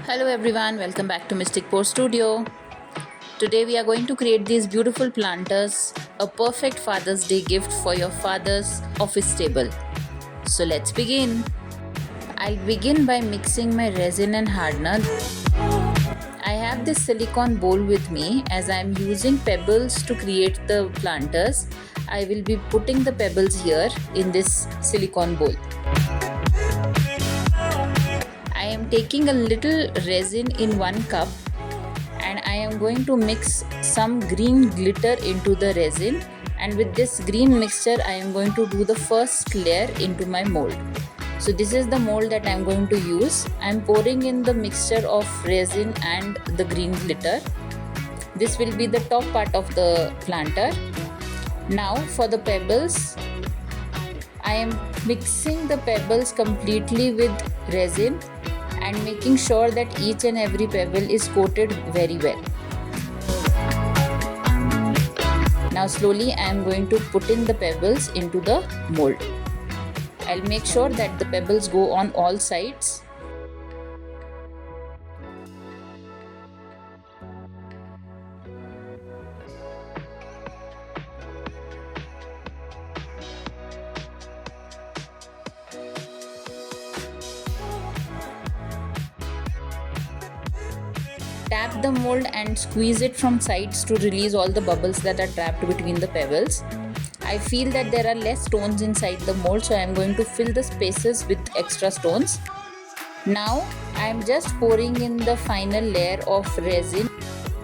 Hello everyone, welcome back to Mystic Pour Studio. Today we are going to create these beautiful planters, a perfect Father's Day gift for your father's office table. So let's begin. I'll begin by mixing my resin and hardener. I have this silicone bowl with me as I am using pebbles to create the planters. I will be putting the pebbles here in this silicone bowl. I am taking a little resin in 1 cup and I am going to mix some green glitter into the resin, and with this green mixture I am going to do the first layer into my mold. So this is the mold that I am going to use. I am pouring in the mixture of resin and the green glitter. This will be the top part of the planter. Now for the pebbles, I am mixing the pebbles completely with resin and making sure that each and every pebble is coated very well. Now slowly I am going to put in the pebbles into the mold. I'll make sure that the pebbles go on all sides. Tap the mold and squeeze it from sides to release all the bubbles that are trapped between the pebbles. I feel that there are less stones inside the mold, so I am going to fill the spaces with extra stones. Now I am just pouring in the final layer of resin.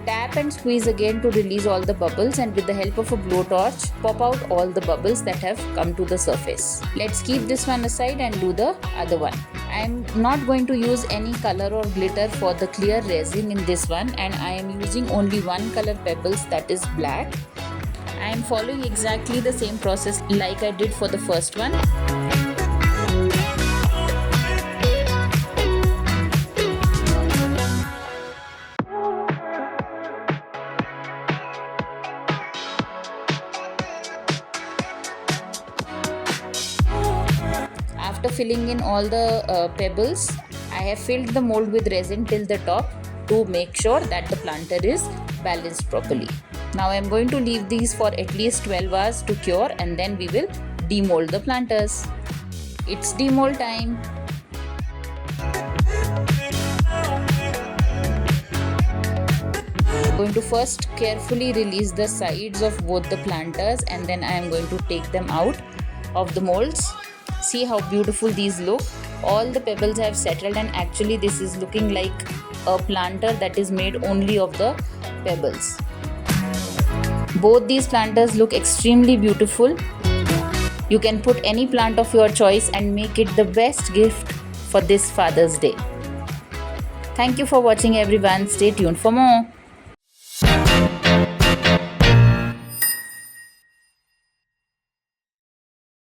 Tap and squeeze again to release all the bubbles, and with the help of a blowtorch, pop out all the bubbles that have come to the surface. Let's keep this one aside and do the other one. I am not going to use any color or glitter for the clear resin in this one, and I am using only one color pebbles, that is black. I am following exactly the same process like I did for the first one. After filling in all the pebbles, I have filled the mold with resin till the top to make sure that the planter is balanced properly. Now I am going to leave these for at least 12 hours to cure, and then we will demold the planters. It's demold time. I'm going to first carefully release the sides of both the planters, and then I am going to take them out of the molds. See how beautiful these look. All the pebbles have settled, and actually this is looking like a planter that is made only of the pebbles. Both these planters look extremely beautiful. You can put any plant of your choice and make it the best gift for this Father's Day. Thank you for watching everyone. Stay tuned for more.